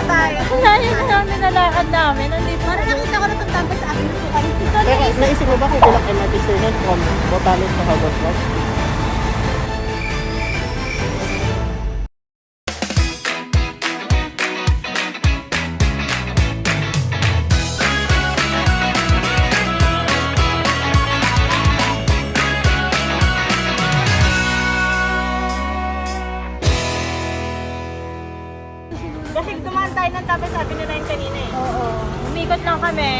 tayo. Layo na namin nalakad namin. Nandito. Para nakita ko na itong tambay sa akin. Pero naisip mo ba kung bilang MRT station from Botanic to Harvard Park? Kasi dumaan tayo ng tapos sabi nila yung kanina eh. Oo. Umikot lang kami.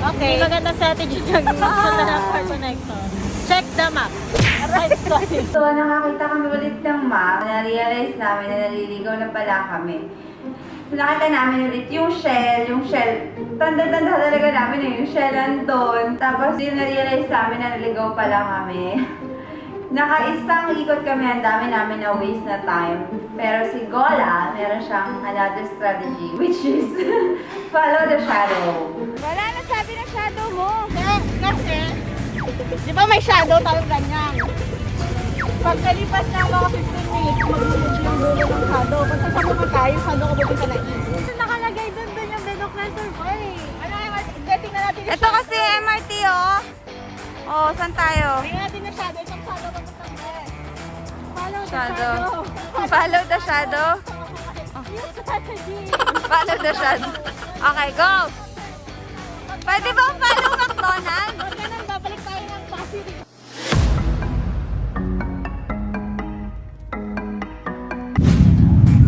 Okay. Hindi maganda strategy ng magsunod ng car connector. Check the map. Right, sorry. So, nakakita kami ulit ng map. Na-realize namin na naliligaw na pala kami. So, nakita namin ulit yung shell. Tanda-tanda talaga namin yung shell andun. Tapos, yung na-realize namin na naligaw pala kami. Nakaisang ikot kami, ang dami namin na waste na time. Pero si Gola, meron siyang another strategy, which is follow the shadow. Wala na sabi ng shadow mo. Kasi, di ba may shadow tayo ganyan? Pagkalipas ng mga 15 minutes, mag-move yung dulo ng shadow. Basta sa mga tayo, shadow ko buti sa nais. Nakalagay doon yung Benocletor Boy. Ano naman, getting na natin yung Ito kasi MRT, oh. Oh, saan tayo? Tingnan natin yung shadow. Itong shadow papuntang bed. Follow the Shadow. shadow. Follow the shadow. Yung strategy. Follow the shadow. Okay, go! Pwede ba follow McDonald's? Huwag ganun, babalik tayo ng Pasig.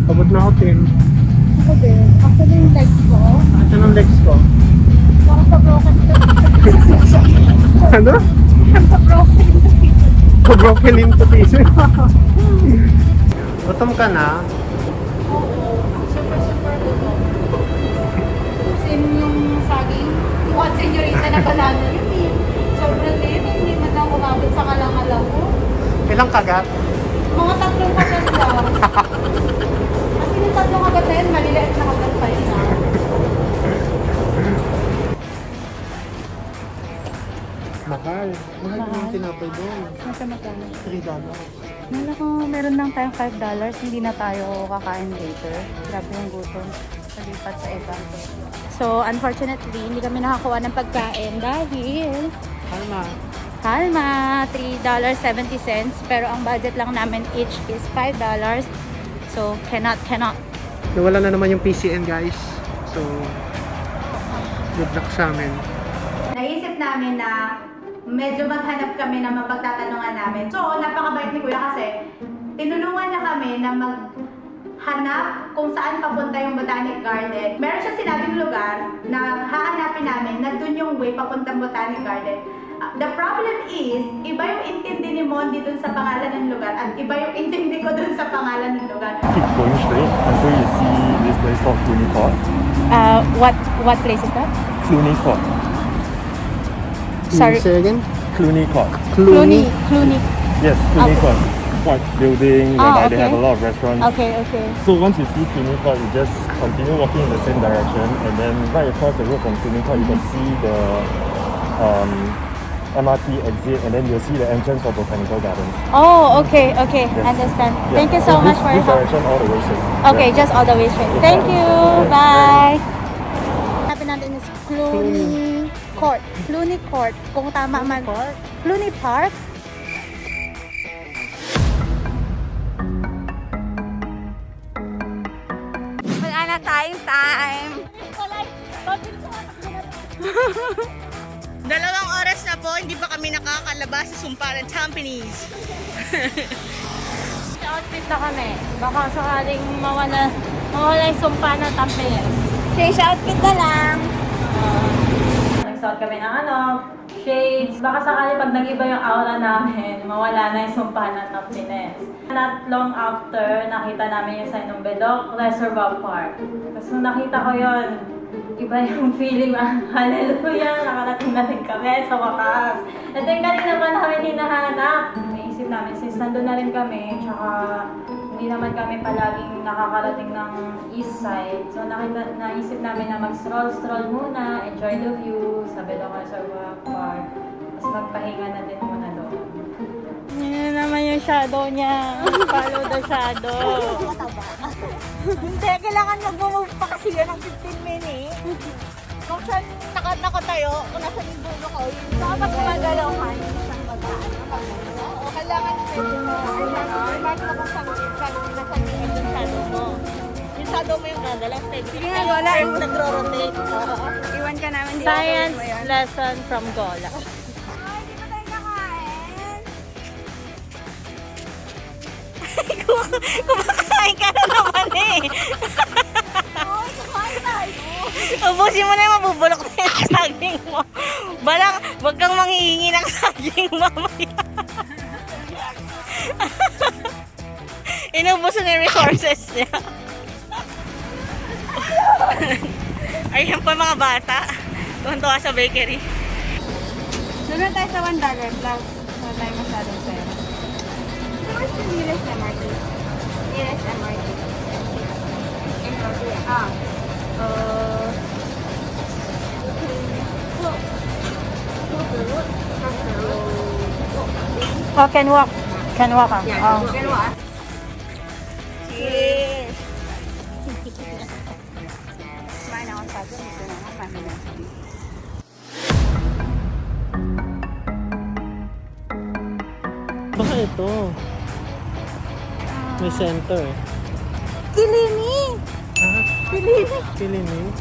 Abot na ako, Tim. Ako din. Actually yung legs ko, Ito ng legs ko. baka sa broken Ano? sa broken Broken into pieces. Gutom ka na? Sin yung saging. Yung senyorita na banana yun eh. Sobrang liit. Hindi man lang kumabot sa kalang-alam ko. Ilang kagat? Mga tatlong kagat lang. Kasi yung tatlong kagat na yun, maliliit na kagat pa yun. Mahal. Mahal yung tinapay doon. Nasa magkano? $3. Nala ko, meron lang tayong $5. Hindi na tayo kakain later. Grabe yung gutom. Palipat sa iba. So, unfortunately, hindi kami nakakuha ng pagkain dahil Halma. Halma, $3.70. Pero ang budget lang namin each is $5. So, cannot. Nawala na naman yung PCN, guys. So, good luck sa amin. Naisip namin na medyo maghanap kami na mapagtatanungan namin. So, napakabait ni Kuya kasi tinulungan niya kami na maghanap kung saan papunta yung Botanic Garden. Meron siya sinabing lugar na hahanapin namin na dun yung way papuntang Botanic Garden. The problem is, iba yung intindi ni Mondi dun sa pangalan ng lugar at iba yung intindi ko dun sa pangalan ng lugar. Keep going straight until you see this place called Cluny Court. What place is that? Cluny Court. Sorry. Say again? Cluny Court. Cluny. Yes, Cluny Okay. Court. White building, Ah, whereby they okay. have a lot of restaurants. Okay. So once you see Cluny Court, you just continue walking in the same direction, and then right across the road from Cluny Court, you can see the MRT exit, and then you'll see the entrance for Botanical Gardens. Oh, okay. Yes. Understand. Yeah. Thank you so much for your this help. direction all the way straight. Okay, Yeah. just all the way straight. Yes, Thank ma'am. you. Yes, Bye. Sabi natin is Cluny Court. Cluny Court. Kung tama man. Cluny Park? Wala na tayong time. Dalawang oras na po, hindi pa kami nakakalabas sa sumpa ng Tampines. Outfit na kami. Baka sakaling mawala yung sumpa ng Tampines. Change outfit na lang. Nagsuot kami ng shades. Baka sakali pag nag-iba yung aura namin, mawala na yung sumpa ng Tampines. Not long after, nakita namin yung sign ng Bedok Reservoir Park. Tapos nung nakita ko yun, iba yung feeling, hallelujah, nakarating na rin kami sa wakas. At then kanina pa namin hinahanap. Naisip namin, since nandun na rin kami, tsaka hindi naman kami palaging nakakarating ng east side. So naisip namin na mag-stroll muna, enjoy the view sa Bedok Reservoir Park. Tapos magpahinga na din muna doon. Yan naman yung shadow niya. Follow the shadow. Hindi, kailangan mag-move pa kasi yan ng 15 minutes. Kung saan nakatayo, kung nasa yung dulo ko, yun. Saka pag gumagalaw ka, hindi siyang Oo, kailangan medyo mark mo kung saan nasa yung shadow mo. Yung shadow mo yung gagalaw. Sige nga, Gola. Nagro-rotate. Iwan ka namin. Science lesson from Gola. Ay, di ba tayo kakain? Kumakain ka na naman eh. Oo, kumain tayo. Ubusin mo na yung mabubulok na yung saging mo. Balang, wag kang manghihingi ng saging mamaya. Inubos na yung resources niya. Ayan pa mga bata. Tuwan-tuwa sa bakery. Sunod tayo sa $1 plus. Wala tayo masyadong pera. Where's the nearest MRT? Nearest MRT. Ah. Oh, can walk. Can walk ah. Oh. Cheers! Kumain ako sa atin. Ito na nga, family. Baka ito. May center eh. Kilini! Ah, Kilini! Kilini?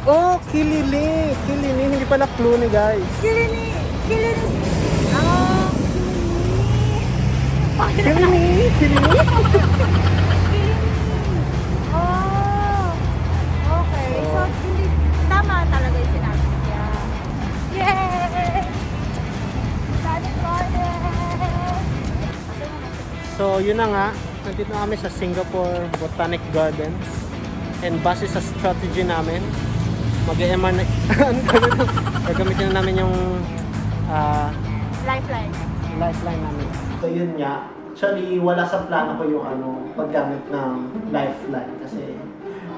Oh, Kilili! Kilini, hindi pala Clooney guys. Kilini! Kilini! Ah, Kilini! Kilini! oh! Okay. So, hindi tama talaga yung sinabi niya. Yay! Planet Garden! So, yun na nga. Nandito na kami sa Singapore Botanic Gardens. And base sa strategy namin, mag-MR na... gagamitin na namin yung Lifeline. lifeline namin. So, yun nga. Actually, wala sa plano ko yung paggamit ng lifeline. Kasi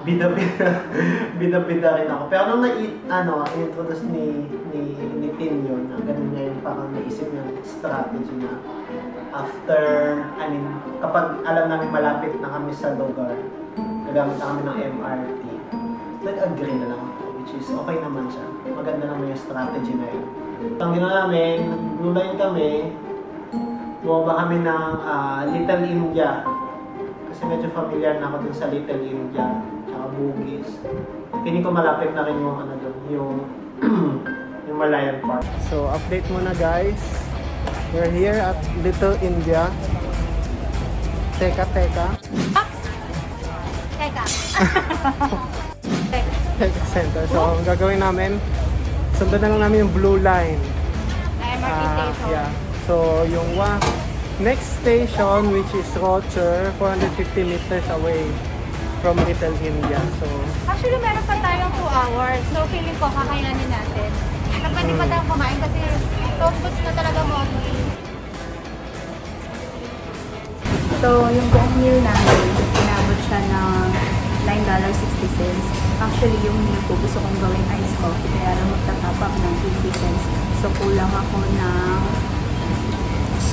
bida-bida rin ako. Pero nung introduce ni Tin yun, ganun nga yung parang naisip yung strategy na kapag alam namin malapit na kami sa lugar, gagamit na kami ng MRT, nag-agree na lang ako, which is okay naman siya. Maganda naman yung strategy na yun. Ang ginawa namin, blue line kami, bumaba kami ng Little India. Kasi medyo familiar na ako dun sa Little India, tsaka Bugis. Feeling ko malapit na rin yung yung Malayan Park. So, update muna guys. We're here at Little India. Teka. Teka. Teka Center. So, ang gagawin namin, sundan na lang namin yung blue line. MRT station. Yeah. So, yung next station, which is Rocher, 450 meters away from Little India. So, Actually, meron pa tayong 2 hours. So, feeling ko, kakayanin natin. Pwede pa tayong kumain kasi focus na talaga mo. So, yung buong meal namin, inabot siya ng $9.60. Actually, yung meal ko gusto kong gawin iced coffee, kaya lang magtatapak ng 50 cents. So, kulang ako ng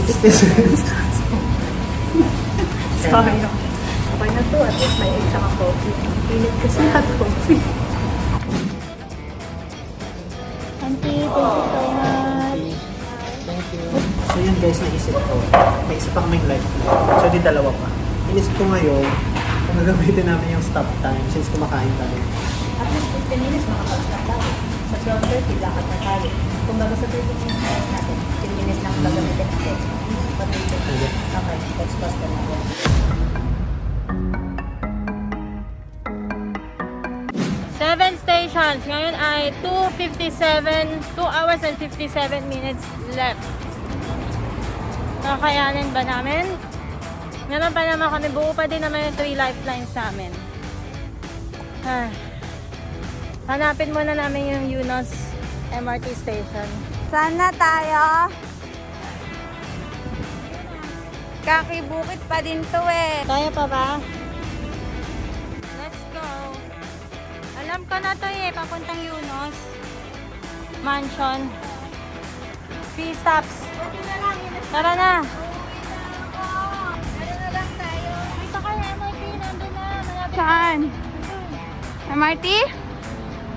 60 cents. Sorry. Okay na to, at least may egg tsaka coffee. Pilit kasi na coffee. Auntie, thank you so much. thank you. So, yun guys, naisip ko. May isa pa kaming lifeline. So, di dalawa pa. Inisip ko ngayon, kung gagamitin namin yung stop time since kumakain tayo. At least 15 minutes makapag-stop tayo. Sa 12:30, lakad na tayo. Kung bago sa 30 minutes natin, 10 minutes lang gagamitin natin. Okay, let's pause the natin. 7 stations. Ngayon ay 2:57, 2 hours and 57 minutes left. Kakayanin ba namin? Meron pa naman kami, buo pa din naman yung 3 lifelines namin. Hanapin muna namin yung Yunos MRT station. Sana tayo. Kakibukit pa din to eh. Kaya pa ba? Let's go. Alam ko na to eh, papuntang Yunos Mansion. 3 stops. Tara na. Ano na lang tayo? Dito kayo MRT, nandun na. Malapit Saan? MRT?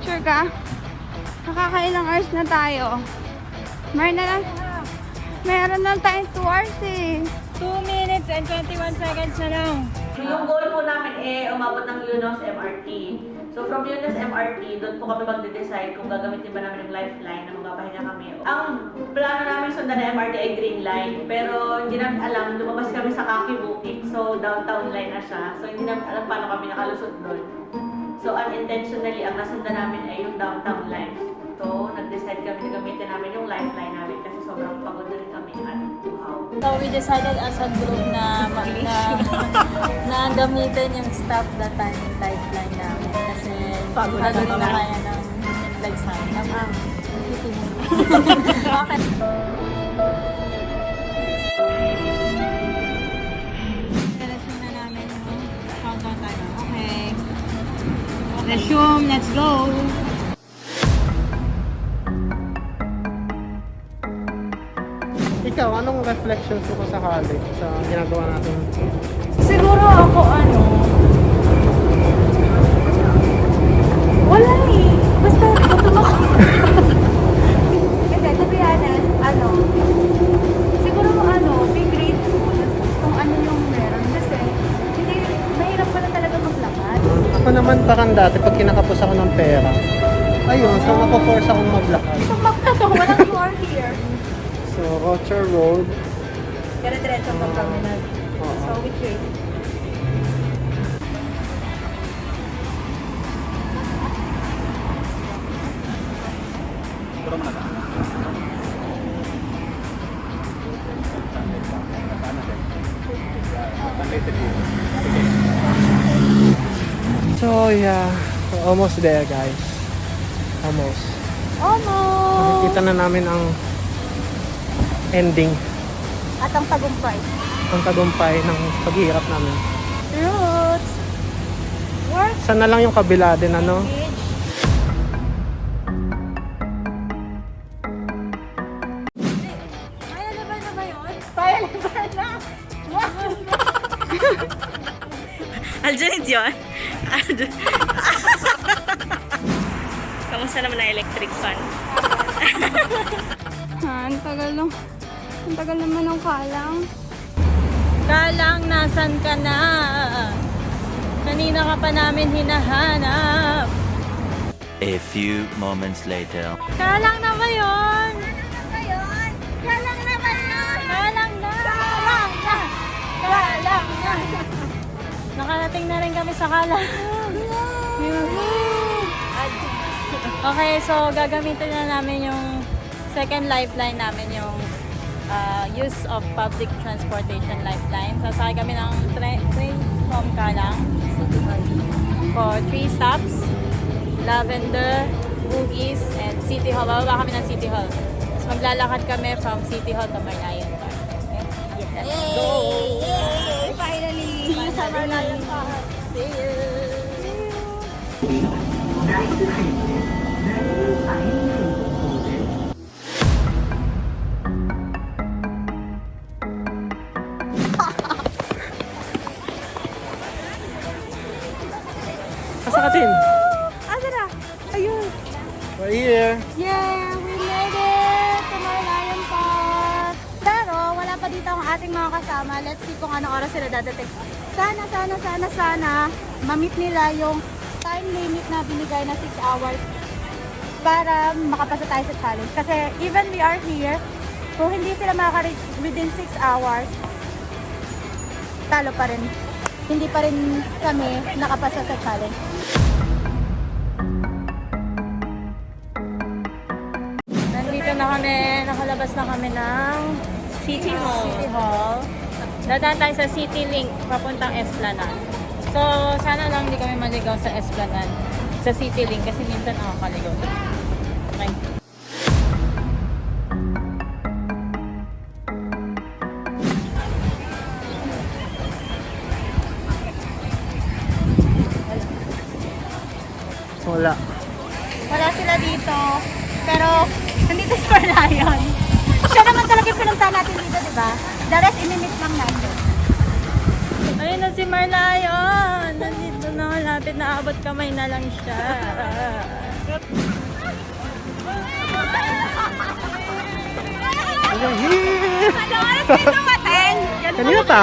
Sure ka? Nakakailang hours na tayo. Meron lang tayong 2 hours eh. 2 minutes and 21 seconds na lang. Yung goal po namin umabot ng Yunus MRT. So from Yunus MRT, doon po kami magde-decide kung gagamitin ba namin yung lifeline na magpapahinga kami. Ang plano namin sundan na MRT ay Green Line, pero hindi namin alam, lumabas kami sa Kaki Bukit, so downtown line na siya. So hindi namin alam paano kami nakalusot doon. So unintentionally, ang nasundan namin ay yung downtown line. So nag-decide kami na gamitin namin yung lifeline namin kasi sobrang pagod na rin kami at uhaw. So we decided as a group na gamitin yung stop the time lifeline namin kasi pagod na kaya ng lagsan. Okay. Resume na namin yung countdown timer. Okay. Resume, let's go! Ikaw, anong reflections mo sa college sa ginagawa natin? Siguro ako wala eh. Basta gutom ako. Kasi to be honest, siguro be grateful kung ano yung meron. Kasi, hindi, mahirap pala talaga maglakad. Ako naman parang dati, pag kinakapos ako ng pera, ayun, so mapo-force akong maglakad. So, walang you are here. So, Rocher Road. Pero diretso pa kami na. Oo. So, which way? So, yeah. We're almost there, guys. Almost. Nakikita na namin ang ending, At ang tagumpay. ang tagumpay ng paghihirap namin. Roots! Work! Sana lang yung kabila din, ano? Aljanit yun? Kamusta naman ang electric fan? Ang tagal naman ng kalang. Kalang, nasan ka na? Kanina ka pa namin hinahanap. A few moments later. Kalang na ba yun? Kalang na ba yun? Kalang na! Kalang na! Nakarating na rin kami sa Kalang. Okay, so gagamitin na namin yung second lifeline namin, yung use of public transportation lifeline. Sasakay kami ng train from Kalang for 3 stops. Lavender, Bugis, and City Hall. Bababa kami ng City Hall. Tapos maglalakad kami from City Hall to Merlion Park. Okay? Let's go! Finally! See you sa Merlion Park! See you! Pasakatin! Asa na? Ayun! We're here! Yeah! We made it to Merlion Park! Pero wala pa dito ang ating mga kasama. Let's see kung anong oras sila dadating. Sana ma-meet nila yung time limit na binigay na 6 hours para makapasa tayo sa challenge. Kasi even we are here, kung hindi sila makaka-reach within 6 hours, talo pa rin. Hindi pa rin kami nakapasa sa challenge. Nandito na kami, nakalabas na kami ng City Hall. Dadaan tayo sa City Link, papuntang Esplanade. So, sana lang hindi kami maligaw sa Esplanade, sa City Link, kasi minsan nakakaligaw. Okay. Wala. Wala sila dito. Pero, nandito si Merlion. Siya naman talaga yung pinuntahan natin dito, di ba? The rest, imimit lang natin. Ayun na si Merlion! Nandito na, malapit na abot kamay na lang siya. Kanina pa?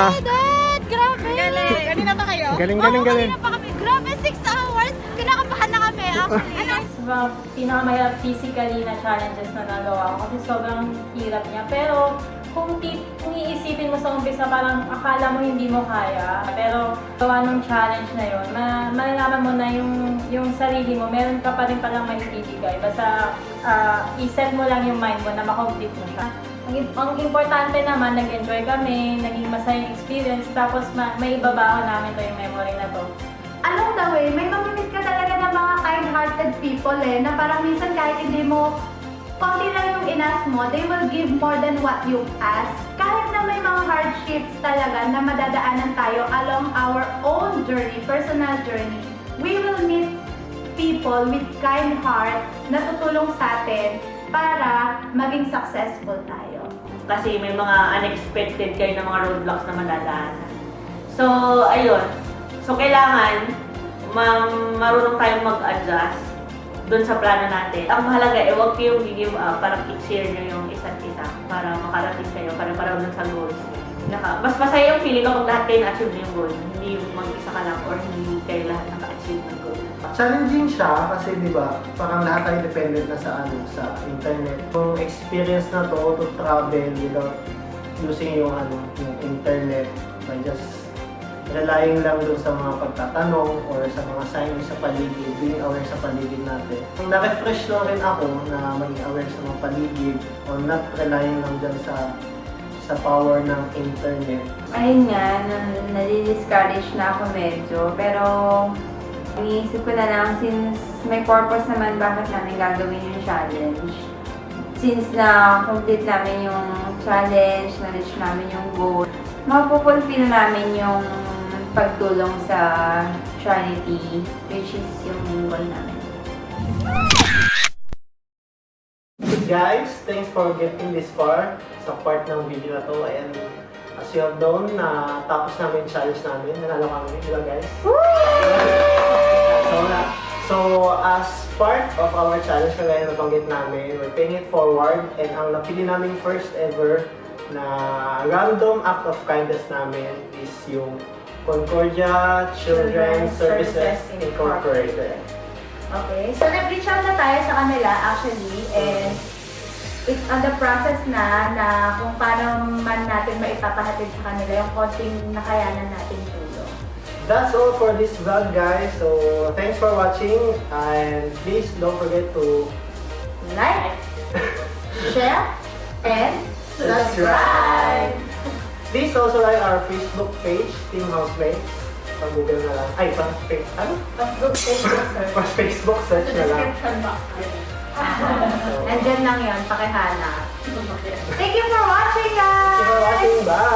Grabe! Kanina pa kayo? Galing, galing, galing. Kanina pa kami. Grabe, 6 hours! Kinakabahan na kami, actually. Sa mga pinakamahirap physically na challenges na nagawa ko kasi sobrang hirap niya. Pero kung iisipin mo sa umpisa, parang akala mo hindi mo kaya. Pero gawa nung challenge na yun, malalaman mo na yung sarili mo, meron ka pa rin palang maibibigay. Basta iset mo lang yung mind mo na makomplete mo siya. Ang importante naman, nag-enjoy kami, naging masayang experience, tapos may ibabaon namin to yung memory na to. Along the way, may mamimit ka talaga ng mga kind-hearted people na parang minsan kahit hindi mo konti lang yung inask mo, they will give more than what you ask. Kahit na may mga hardships talaga na madadaanan tayo along our own journey, personal journey, we will meet people with kind heart na tutulong sa atin para maging successful tayo. Kasi may mga unexpected kayo na mga roadblocks na madadaanan. So, ayun. So, kailangan marunong tayong mag-adjust doon sa plano natin. Ang mahalaga, huwag kayong give up, parang i-share nyo yung isa't isa para makarating kayo, para doon sa goals. Mas masaya yung feeling kapag lahat kayo na-achieve yung goal. Hindi yung mag-isa ka lang or hindi kayo lahat naka-achieve ng goal. Challenging siya kasi di ba parang lahat tayo dependent na sa internet. Yung experience na to travel without using yung internet by just relying lang dun sa mga pagtatanong or sa mga signs sa paligid, being aware sa paligid natin. Na-refresh lang rin ako na maging aware sa mga paligid or not relying lang dyan sa power ng internet. Ayun nga, nadi-discourage na ako medyo. Pero iniisip ko na lang, since may purpose naman bakit namin gagawin yung challenge. Since na-complete namin yung challenge, na-reach namin yung goal, mapupulfill namin yung pagtulong sa charity, which is yung main goal namin. Guys, thanks for getting this far sa part ng video na to. And as you have known, na tapos namin yung challenge namin. Nanalo kami, di ba guys? So as part of our challenge na gaya nabanggit namin, we're paying it forward. And ang napili namin first ever na random act of kindness namin is yung Concordia Children's Services Incorporated. Okay, so nag-reach out na tayo sa kanila actually, and it's on the process na kung paano man natin maipapahatid sa kanila yung konting nakayanan natin tulong. That's all for this vlog, guys. So thanks for watching, and please don't forget to Like, share, and subscribe! Please also like our Facebook page, Team Housemates. Pag-google na lang. Ay, Facebook search. Facebook search na lang. Description box. Nandyan lang yun, pakihanap. Thank you for watching, guys! Thank you for watching. Bye!